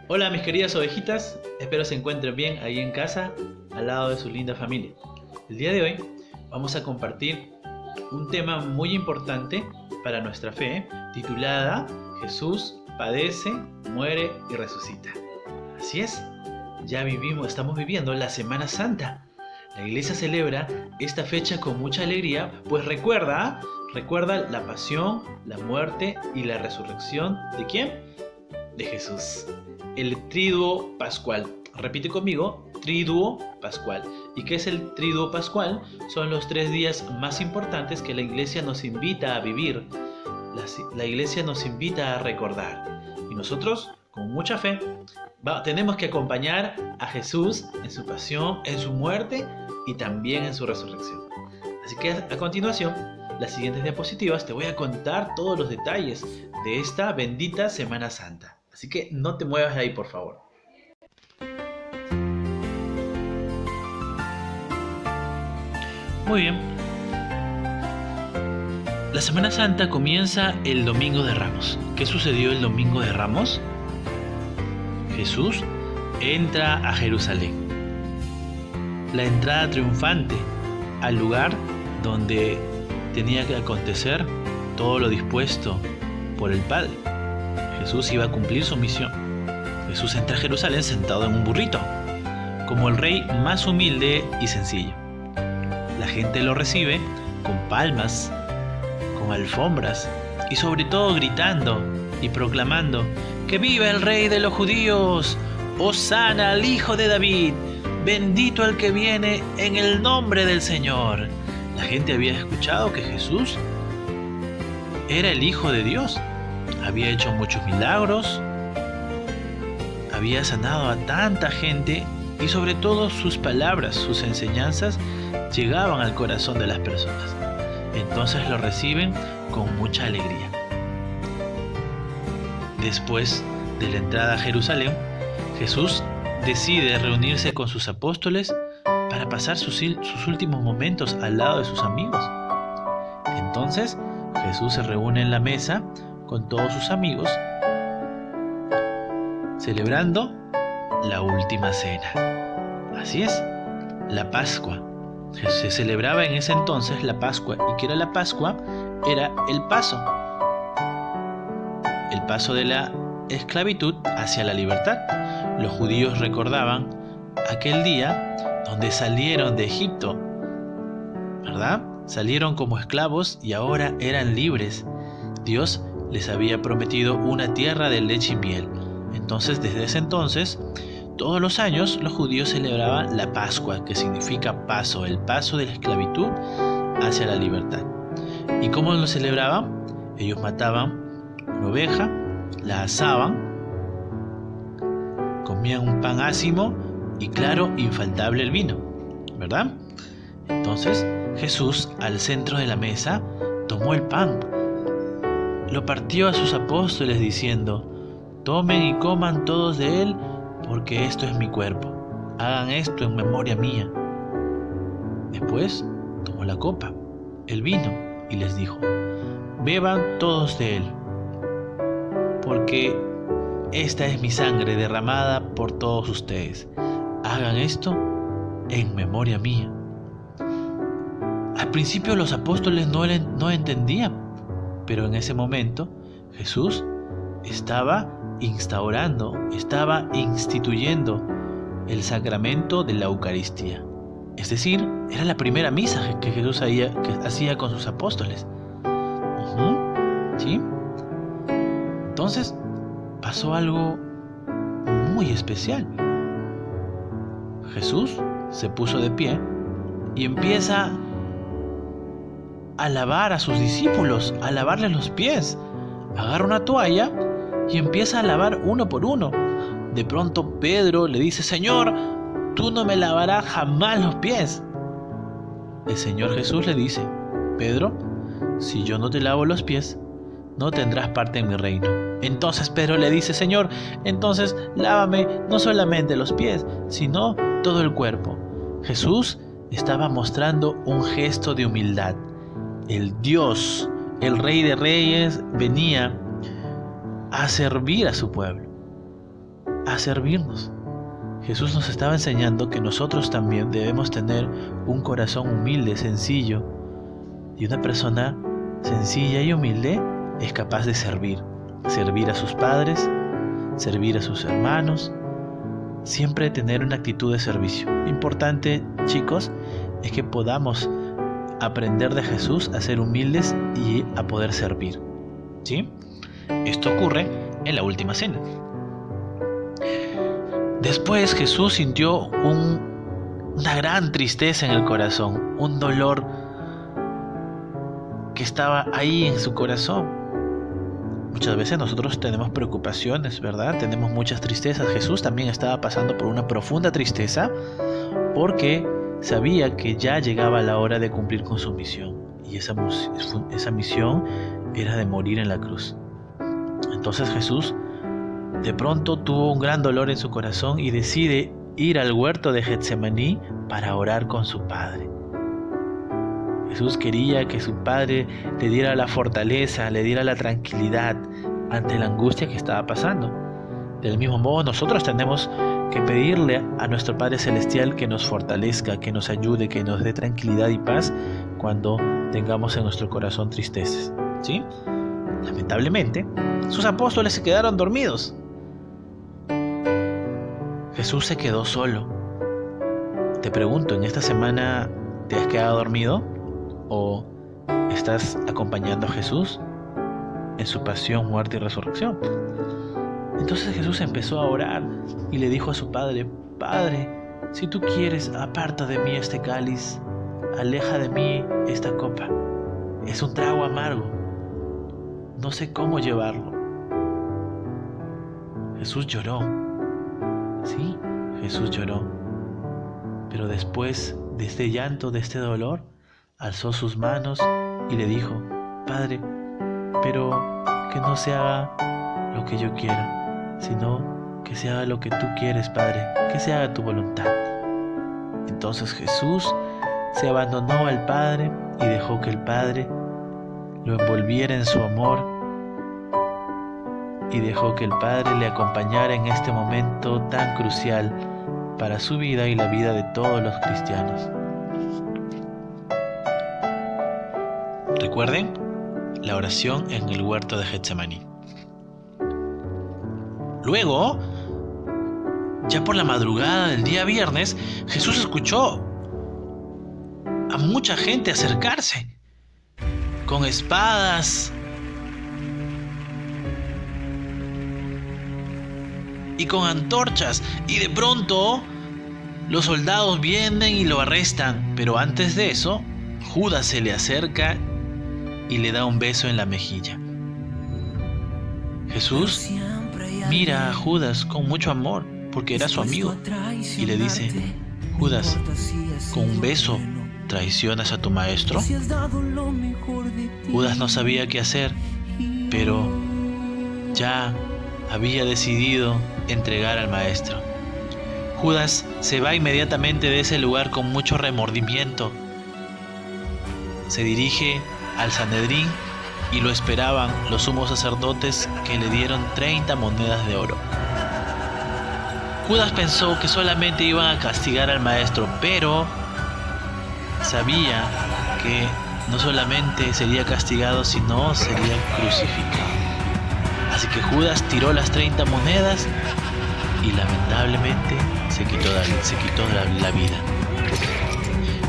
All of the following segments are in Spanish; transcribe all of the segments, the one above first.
Hola mis queridas ovejitas, espero se encuentren bien ahí en casa, al lado de su linda familia. El día de hoy vamos a compartir un tema muy importante para nuestra fe, titulada Jesús padece, muere y resucita. Así es, estamos viviendo la Semana Santa. La iglesia celebra esta fecha con mucha alegría, pues recuerda la pasión, la muerte y la resurrección ¿de quién? De Jesús. El triduo pascual. Repite conmigo, triduo pascual. ¿Y qué es el triduo pascual? Son los 3 días más importantes que la iglesia nos invita a vivir. La iglesia nos invita a recordar. Y nosotros, con mucha fe, tenemos que acompañar a Jesús en su pasión, en su muerte y también en su resurrección. Así que a continuación, las siguientes diapositivas te voy a contar todos los detalles de esta bendita Semana Santa. Así que no te muevas de ahí, por favor. Muy bien. La Semana Santa comienza el Domingo de Ramos. ¿Qué sucedió el Domingo de Ramos? Jesús entra a Jerusalén. La entrada triunfante al lugar donde tenía que acontecer todo lo dispuesto por el Padre. Jesús iba a cumplir su misión. Jesús entra a Jerusalén sentado en un burrito, como el rey más humilde y sencillo. La gente lo recibe con palmas, con alfombras y sobre todo gritando y proclamando: ¡Que viva el rey de los judíos! ¡Hosana al hijo de David! ¡Bendito el que viene en el nombre del Señor! La gente había escuchado que Jesús era el Hijo de Dios. Había hecho muchos milagros, había sanado a tanta gente y sobre todo sus palabras, sus enseñanzas llegaban al corazón de las personas. Entonces lo reciben con mucha alegría. Después de la entrada a Jerusalén, Jesús decide reunirse con sus apóstoles para pasar sus últimos momentos al lado de sus amigos. Entonces Jesús se reúne en la mesa con todos sus amigos, celebrando la última cena. Así es, la Pascua. Se celebraba en ese entonces la Pascua. ¿Y qué era la Pascua? Era el paso de la esclavitud hacia la libertad. Los judíos recordaban aquel día donde salieron de Egipto, ¿verdad? Salieron como esclavos y ahora eran libres. Dios les había prometido una tierra de leche y miel. Entonces, desde ese entonces, todos los años los judíos celebraban la Pascua, que significa paso, el paso de la esclavitud hacia la libertad. ¿Y cómo lo celebraban? Ellos mataban una oveja, la asaban, comían un pan ácimo y, claro, infaltable el vino, ¿verdad? Entonces, Jesús, al centro de la mesa, tomó el pan, lo partió a sus apóstoles diciendo: tomen y coman todos de él, porque esto es mi cuerpo. Hagan esto en memoria mía. Después tomó la copa, el vino, y les dijo: beban todos de él, porque esta es mi sangre derramada por todos ustedes. Hagan esto en memoria mía. Al principio los apóstoles no entendían, pero en ese momento Jesús estaba instituyendo el sacramento de la Eucaristía. Es decir, era la primera misa que Jesús hacía con sus apóstoles. ¿Sí? Entonces pasó algo muy especial. Jesús se puso de pie y empieza a lavar a sus discípulos, a lavarles los pies. Agarra una toalla y empieza a lavar uno por uno. De pronto Pedro le dice: Señor, tú no me lavarás jamás los pies. El Señor Jesús le dice: Pedro, si yo no te lavo los pies, no tendrás parte en mi reino. Entonces Pedro le dice: Señor, entonces lávame no solamente los pies, sino todo el cuerpo. Jesús estaba mostrando un gesto de humildad. El Dios, el Rey de Reyes, venía a servir a su pueblo, a servirnos. Jesús nos estaba enseñando que nosotros también debemos tener un corazón humilde, sencillo. Y una persona sencilla y humilde es capaz de servir a sus padres, servir a sus hermanos, siempre tener una actitud de servicio. Importante, chicos, es que podamos aprender de Jesús a ser humildes y a poder servir, ¿sí? Esto ocurre en la última cena. Después Jesús sintió una gran tristeza en el corazón, un dolor que estaba ahí en su corazón. Muchas veces nosotros tenemos preocupaciones, ¿verdad? Tenemos muchas tristezas. Jesús también estaba pasando por una profunda tristeza porque sabía que ya llegaba la hora de cumplir con su misión. Y esa misión era de morir en la cruz. Entonces Jesús de pronto tuvo un gran dolor en su corazón y decide ir al huerto de Getsemaní para orar con su Padre. Jesús quería que su Padre le diera la fortaleza, le diera la tranquilidad ante la angustia que estaba pasando. Del mismo modo, nosotros tenemos que pedirle a nuestro Padre Celestial que nos fortalezca, que nos ayude, que nos dé tranquilidad y paz cuando tengamos en nuestro corazón tristezas, ¿sí? Lamentablemente, sus apóstoles se quedaron dormidos. Jesús se quedó solo. Te pregunto, ¿en esta semana te has quedado dormido? ¿O estás acompañando a Jesús en su pasión, muerte y resurrección? Entonces Jesús empezó a orar y le dijo a su Padre: Padre, si tú quieres, aparta de mí este cáliz, aleja de mí esta copa. Es un trago amargo, no sé cómo llevarlo. Jesús lloró. Sí, Jesús lloró. Pero después de este llanto, de este dolor, alzó sus manos y le dijo: Padre, pero que no se haga lo que yo quiera, sino que se haga lo que tú quieres, Padre, que se haga tu voluntad. Entonces Jesús se abandonó al Padre y dejó que el Padre lo envolviera en su amor y dejó que el Padre le acompañara en este momento tan crucial para su vida y la vida de todos los cristianos. Recuerden la oración en el huerto de Getsemaní. Luego, ya por la madrugada del día viernes, Jesús escuchó a mucha gente acercarse con espadas y con antorchas, y de pronto los soldados vienen y lo arrestan. Pero antes de eso, Judas se le acerca y le da un beso en la mejilla. Jesús mira a Judas con mucho amor porque era su amigo y le dice: Judas, ¿con un beso traicionas a tu maestro? Judas no sabía qué hacer, pero ya había decidido entregar al maestro. Judas se va inmediatamente de ese lugar con mucho remordimiento. Se dirige al Sanedrín y lo esperaban los sumos sacerdotes, que le dieron 30 monedas de oro. Judas pensó que solamente iban a castigar al maestro, pero sabía que no solamente sería castigado, sino sería crucificado. Así que Judas tiró las 30 monedas y lamentablemente se quitó la vida.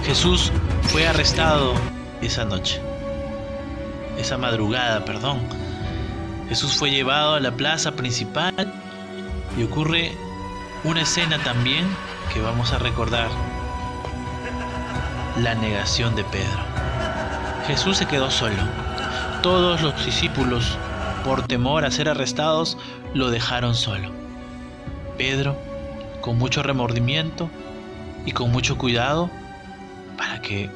Jesús fue arrestado esa madrugada. Jesús fue llevado a la plaza principal y ocurre una escena también que vamos a recordar: la negación de Pedro. Jesús se quedó solo. Todos los discípulos, por temor a ser arrestados, lo dejaron solo. Pedro, con mucho remordimiento y con mucho cuidado para que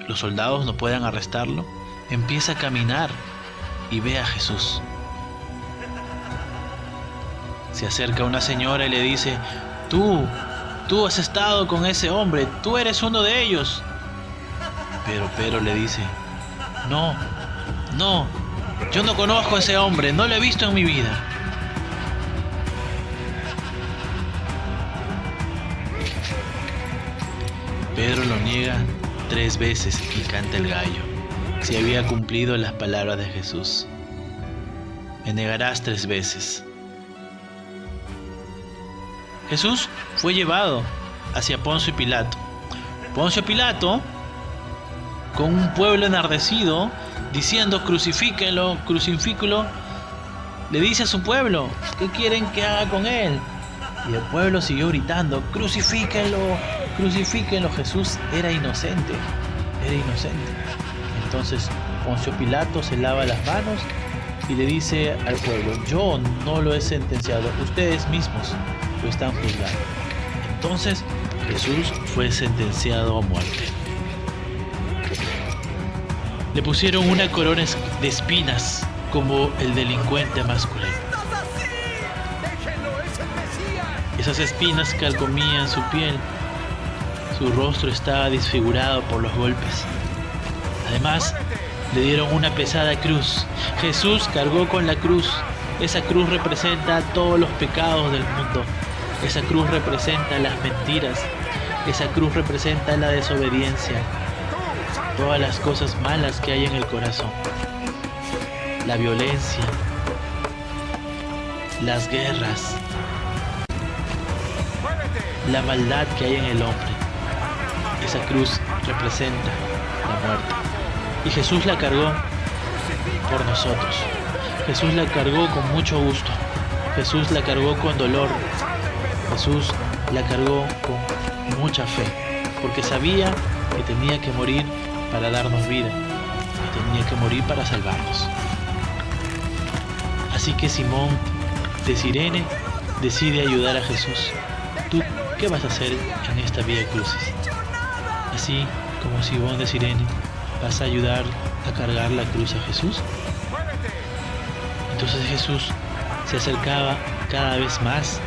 los soldados no puedan arrestarlo, empieza a caminar y ve a Jesús. Se acerca una señora y le dice: Tú has estado con ese hombre, tú eres uno de ellos. Pero Pedro le dice: No, yo no conozco a ese hombre, no lo he visto en mi vida. Pedro lo niega 3 veces y canta el gallo. Se había cumplido las palabras de Jesús. Me negarás 3 veces. Jesús fue llevado hacia Poncio Pilato. Poncio Pilato, con un pueblo enardecido, diciendo crucifíquenlo, crucifíquenlo, le dice a su pueblo, ¿qué quieren que haga con él? Y el pueblo siguió gritando, crucifíquenlo, crucifíquenlo. Jesús era inocente, era inocente. Entonces Poncio Pilato se lava las manos y le dice al pueblo, yo no lo he sentenciado, ustedes mismos lo están juzgando. Entonces Jesús fue sentenciado a muerte. Le pusieron una corona de espinas como el delincuente más cruel. Esas espinas carcomían su piel. Su rostro estaba desfigurado por los golpes. Además, le dieron una pesada cruz. Jesús cargó con la cruz. Esa cruz representa todos los pecados del mundo. Esa cruz representa las mentiras. Esa cruz representa la desobediencia. Todas las cosas malas que hay en el corazón. La violencia. Las guerras. La maldad que hay en el hombre. Esa cruz representa la muerte. Y Jesús la cargó por nosotros. Jesús la cargó con mucho gusto. Jesús la cargó con dolor. Jesús la cargó con mucha fe. Porque sabía que tenía que morir para darnos vida. Que tenía que morir para salvarnos. Así que Simón de Cirene decide ayudar a Jesús. ¿Tú qué vas a hacer en esta Vía Crucis? Así como Simón de Cirene, ¿vas a ayudar a cargar la cruz a Jesús? Entonces Jesús se acercaba cada vez más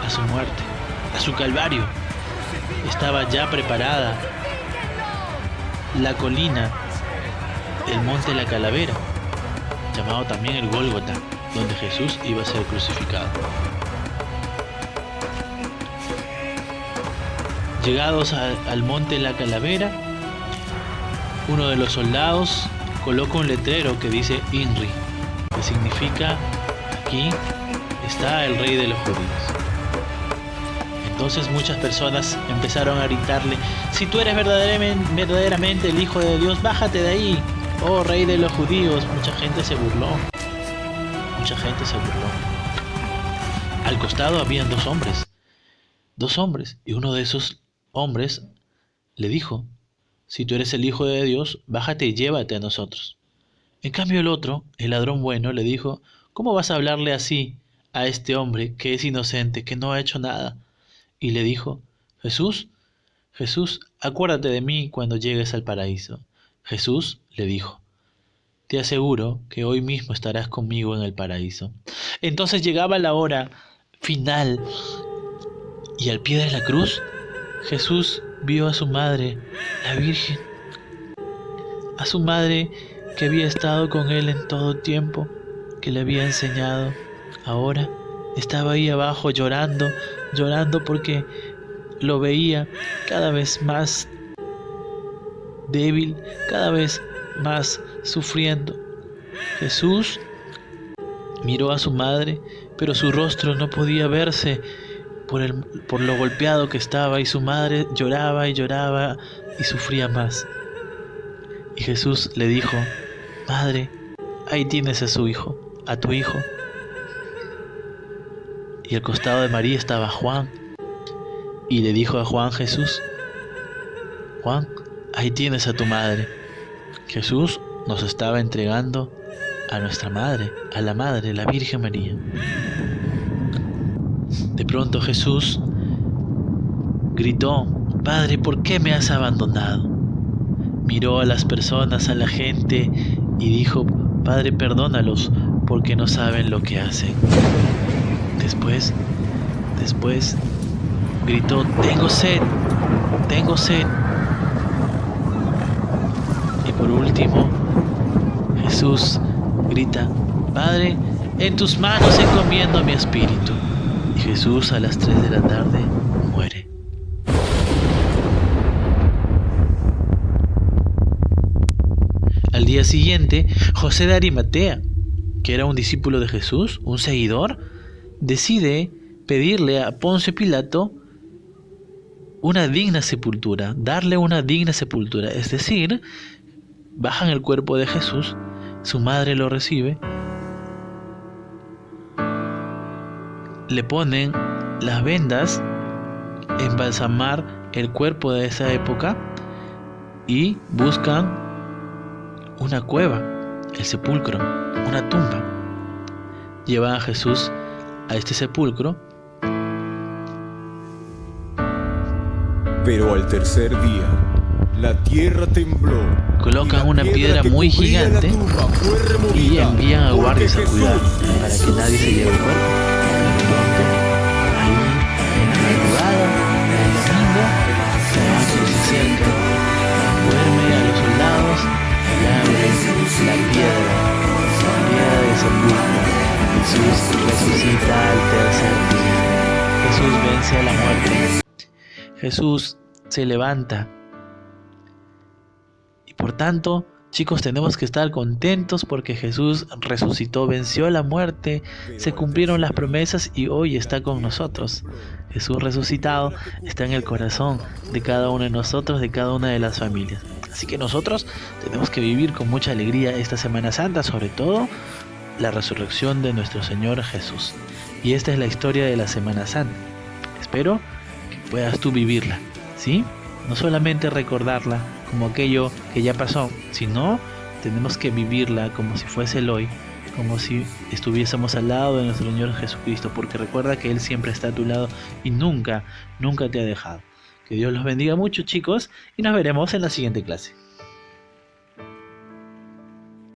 a su muerte, a su calvario. Estaba ya preparada la colina, el monte de la calavera, llamado también el Gólgota, donde Jesús iba a ser crucificado. Llegados al monte de la calavera, uno de los soldados coloca un letrero que dice INRI, que significa aquí está el rey de los judíos. Entonces muchas personas empezaron a gritarle, si tú eres verdaderamente el Hijo de Dios, bájate de ahí, oh rey de los judíos. Mucha gente se burló. Al costado habían 2 hombres, y uno de esos hombres le dijo, si tú eres el Hijo de Dios, bájate y llévate a nosotros. En cambio el otro, el ladrón bueno, le dijo, ¿cómo vas a hablarle así a este hombre que es inocente, que no ha hecho nada? Y le dijo, Jesús, acuérdate de mí cuando llegues al paraíso. Jesús le dijo, te aseguro que hoy mismo estarás conmigo en el paraíso. Entonces llegaba la hora final y al pie de la cruz, Jesús vio a su madre, la Virgen, a su madre que había estado con él en todo tiempo, que le había enseñado. Ahora estaba ahí abajo llorando porque lo veía cada vez más débil, cada vez más sufriendo. Jesús miró a su madre, pero su rostro no podía verse por lo golpeado que estaba, y su madre lloraba y lloraba y sufría más. Y Jesús le dijo, madre, ahí tienes a tu hijo. Y al costado de María estaba Juan, y le dijo a Juan Jesús, Juan, ahí tienes a tu madre. Jesús nos estaba entregando a nuestra madre, a la madre, la Virgen María. De pronto Jesús gritó, Padre, ¿por qué me has abandonado? Miró a las personas, a la gente, y dijo, Padre, perdónalos, porque no saben lo que hacen. Después gritó, tengo sed. Y por último, Jesús grita, Padre, en tus manos encomiendo mi espíritu. Y Jesús a las 3 de la tarde muere. día siguiente, José de Arimatea, que era un discípulo de Jesús, un seguidor, decide pedirle a Poncio Pilato una digna sepultura, darle una digna sepultura. Es decir, bajan el cuerpo de Jesús, su madre lo recibe, le ponen las vendas, embalsamar el cuerpo de esa época y buscan una cueva, el sepulcro, una tumba. Llevan a Jesús a este sepulcro. Pero al tercer día, la tierra tembló. Colocan una piedra muy gigante y envían a guardias a cuidar para que nadie se lleve el cuerpo. De pronto, ahí en la madrugada, el domingo, el ángel se acerca, duerme a los soldados y abre la piedra del sepulcro. Jesús resucita al tercer día. Jesús vence a la muerte. Jesús se levanta. Y por tanto, chicos, tenemos que estar contentos porque Jesús resucitó, venció la muerte, se cumplieron las promesas y hoy está con nosotros. Jesús resucitado está en el corazón de cada uno de nosotros, de cada una de las familias. Así que nosotros tenemos que vivir con mucha alegría esta Semana Santa, sobre todo la resurrección de nuestro Señor Jesús. Y esta es la historia de la Semana Santa. Espero que puedas tú vivirla, ¿sí? No solamente recordarla como aquello que ya pasó, sino tenemos que vivirla como si fuese el hoy, como si estuviésemos al lado de nuestro Señor Jesucristo, porque recuerda que Él siempre está a tu lado y nunca te ha dejado. Que Dios los bendiga mucho, chicos, y nos veremos en la siguiente clase.